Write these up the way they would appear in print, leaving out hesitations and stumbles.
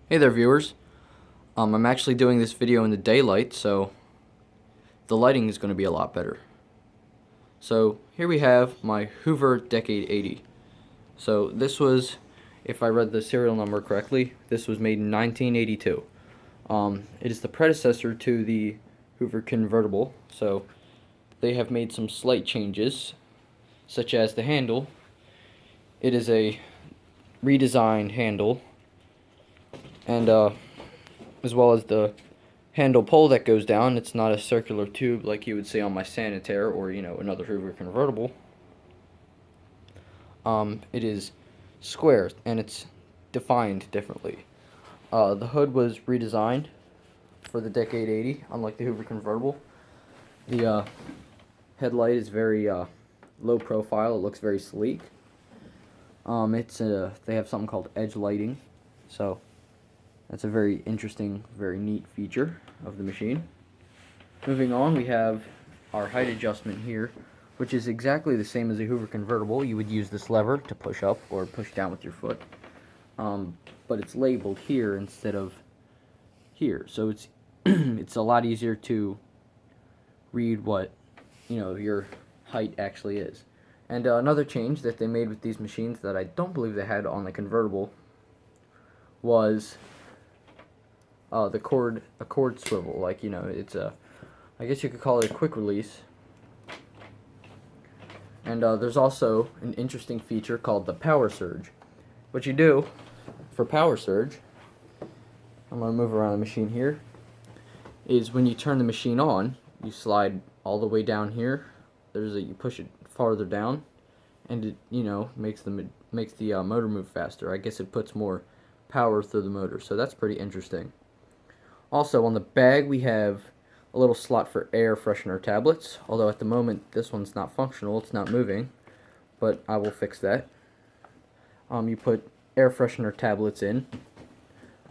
Hey there, viewers. I'm actually doing this video in the daylight, so the lighting is going to be a lot better. So here we have my Hoover Decade 80. So this was, if I read the serial number correctly, this was made in 1982. It is the predecessor to the Hoover convertible, so they have made some slight changes, such as the handle. It is a redesigned handle, and as well as the handle pole that goes down. It's not a circular tube like you would see on my Sanitaire or another Hoover convertible. It is square and it's defined differently. The hood was redesigned for the Decade 80, unlike the Hoover convertible. The headlight is very low profile. It looks very sleek. They have something called edge lighting, so that's a very interesting, very neat feature of the machine. Moving on, we have our height adjustment here, which is exactly the same as a Hoover convertible. You would use this lever to push up or push down with your foot, but it's labeled here instead of here, so it's it's a lot easier to read what your height actually is. And another change that they made with these machines that I don't believe they had on the convertible was a cord swivel. Like, it's a, I guess you could call it a quick release. And there's also an interesting feature called the power surge. What you do for power surge, I'm going to move around the machine here, is when you turn the machine on, you slide all the way down here. You push it farther down, and it makes the motor move faster. I guess it puts more power through the motor, so that's pretty interesting. Also, on the bag we have a little slot for air freshener tablets, although at the moment this one's not functional, it's not moving, but I will fix that. You put air freshener tablets in.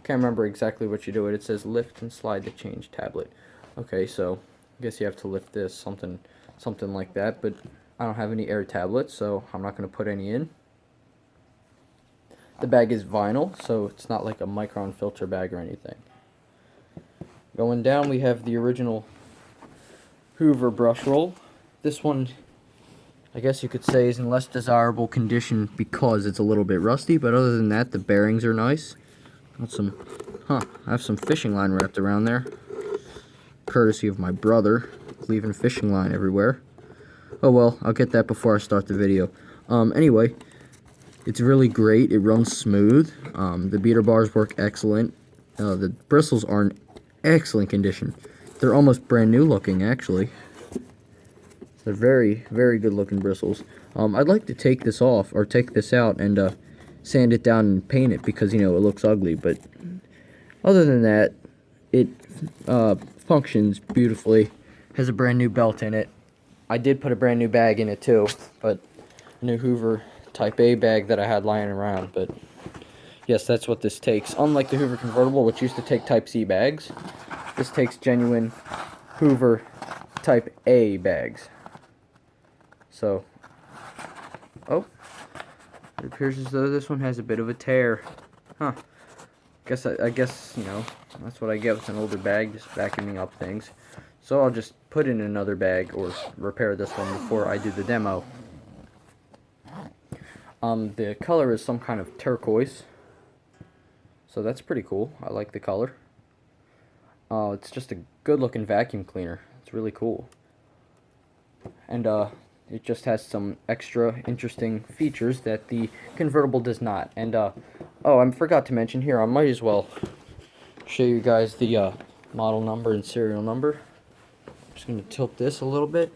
Can't remember exactly what you do. It says lift and slide to change tablet. Okay, so I guess you have to lift this, something like that, but I don't have any air tablets, so I'm not going to put any in. The bag is vinyl, so it's not like a micron filter bag or anything. Going down, we have the original Hoover brush roll. This one, I guess you could say, is in less desirable condition because it's a little bit rusty, but other than that, the bearings are nice. I have some fishing line wrapped around there, courtesy of my brother, leaving fishing line everywhere. Oh well, I'll get that before I start the video. Anyway, it's really great. It runs smooth. The beater bars work excellent. The bristles are in excellent condition. They're almost brand new looking, actually. They're very, very good looking bristles. I'd like to take this off, or take this out and sand it down and paint it because, it looks ugly. But other than that, it functions beautifully. Has a brand new belt in it. I did put a brand new bag in it too, but a new Hoover Type A bag that I had lying around. But yes, that's what this takes. Unlike the Hoover convertible, which used to take Type C bags, this takes genuine Hoover Type A bags. So, oh, it appears as though this one has a bit of a tear. Huh. I guess, that's what I get with an older bag, just vacuuming up things. So I'll just put in another bag or repair this one before I do the demo. The color is some kind of turquoise, so that's pretty cool. I like the color. It's just a good looking vacuum cleaner. It's really cool. And it just has some extra interesting features that the convertible does not. And oh, I forgot to mention here, I might as well show you guys the model number and serial number. I'm just going to tilt this a little bit.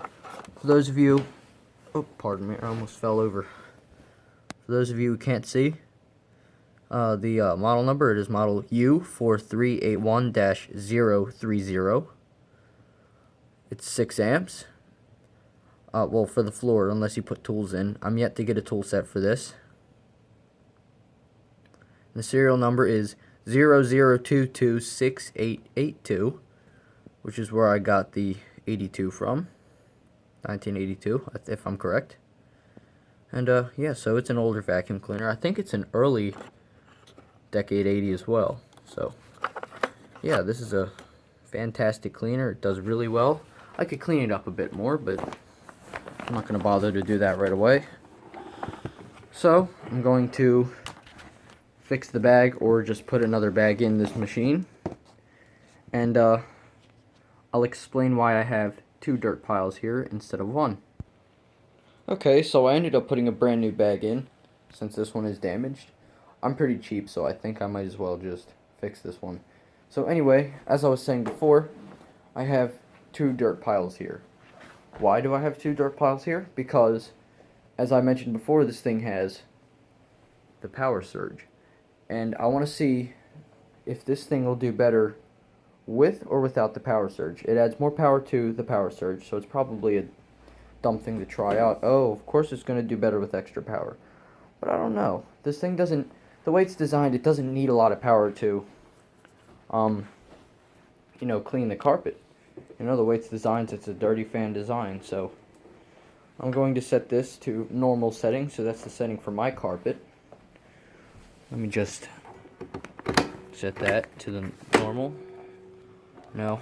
For those of you, oh, pardon me, I almost fell over. For those of you who can't see, the model number, it is model U4381-030. It's 6 amps. Well, for the floor, unless you put tools in. I'm yet to get a tool set for this. The serial number is 00226882, which is where I got the 82 from. 1982, if I'm correct. And yeah, so it's an older vacuum cleaner. I think it's an early Decade 80 as well. So, yeah, this is a fantastic cleaner. It does really well. I could clean it up a bit more, but I'm not going to bother to do that right away. So, I'm going to fix the bag or just put another bag in this machine. And I'll explain why I have 2 dirt piles here instead of 1. Okay, so I ended up putting a brand new bag in since this one is damaged. I'm pretty cheap, so I think I might as well just fix this one. So anyway, as I was saying before, I have 2 dirt piles here. Why do I have 2 dirt piles here? Because, as I mentioned before, this thing has the power surge. And I want to see if this thing will do better with or without the power surge. It adds more power to the power surge, so it's probably a dumb thing to try out. Oh, of course it's going to do better with extra power. But I don't know. This thing doesn't, the way it's designed, it doesn't need a lot of power to, you know, clean the carpet. You know, the way it's designed, it's a dirty fan design, so I'm going to set this to normal setting, so that's the setting for my carpet. Let me just set that to the normal. No.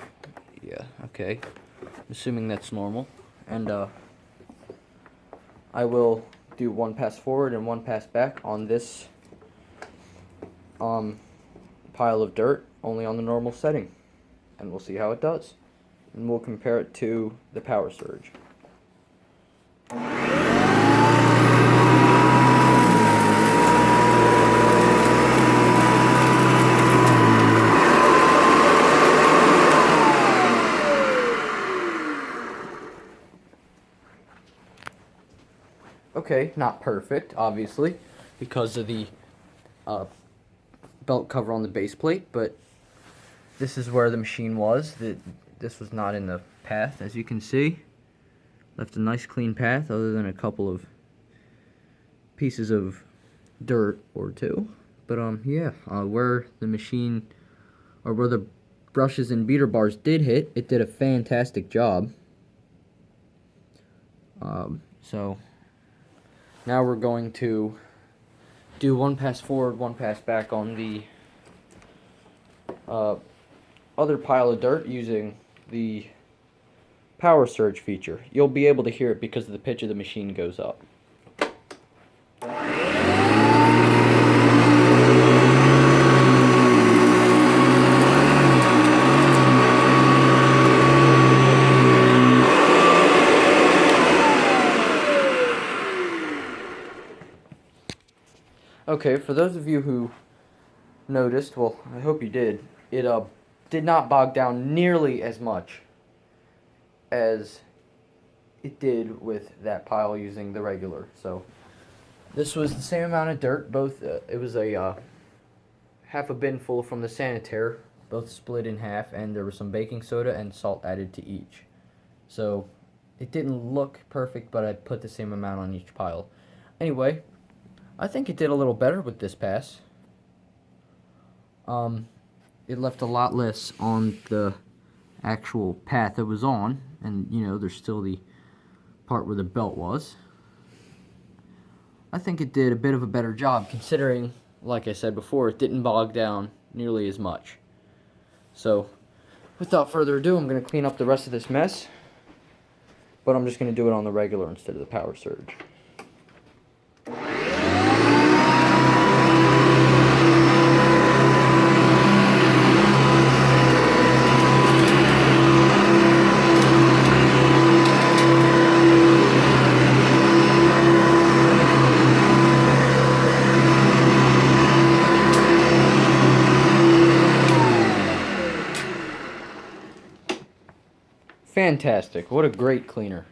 Yeah, okay. I'm assuming that's normal. And I will do 1 pass forward and 1 pass back on this pile of dirt, only on the normal setting. And we'll see how it does. And we'll compare it to the power surge. Okay, not perfect, obviously, because of the belt cover on the base plate, but this is where the machine was. This was not in the path, as you can see. Left a nice clean path, other than a couple of pieces of dirt or 2. But yeah, where the machine, or where the brushes and beater bars did hit, it did a fantastic job. So now we're going to do 1 pass forward, 1 pass back on the other pile of dirt using the power surge feature. You'll be able to hear it because the pitch of the machine goes up. Okay, for those of you who noticed, well, I hope you did, it did not bog down nearly as much as it did with that pile using the regular. So this was the same amount of dirt. Both it was a half a bin full from the sanitaire, both split in half, and there was some baking soda and salt added to each. So it didn't look perfect, but I put the same amount on each pile. Anyway, I think it did a little better with this pass. It left a lot less on the actual path it was on, and you know, there's still the part where the belt was. I think it did a bit of a better job, considering, like I said before, it didn't bog down nearly as much. So, without further ado, I'm going to clean up the rest of this mess, but I'm just going to do it on the regular instead of the power surge. Fantastic. What a great cleaner.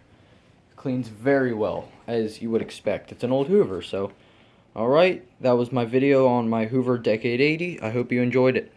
Cleans very well, as you would expect. It's an old Hoover, so alright, that was my video on my Hoover Decade 80. I hope you enjoyed it.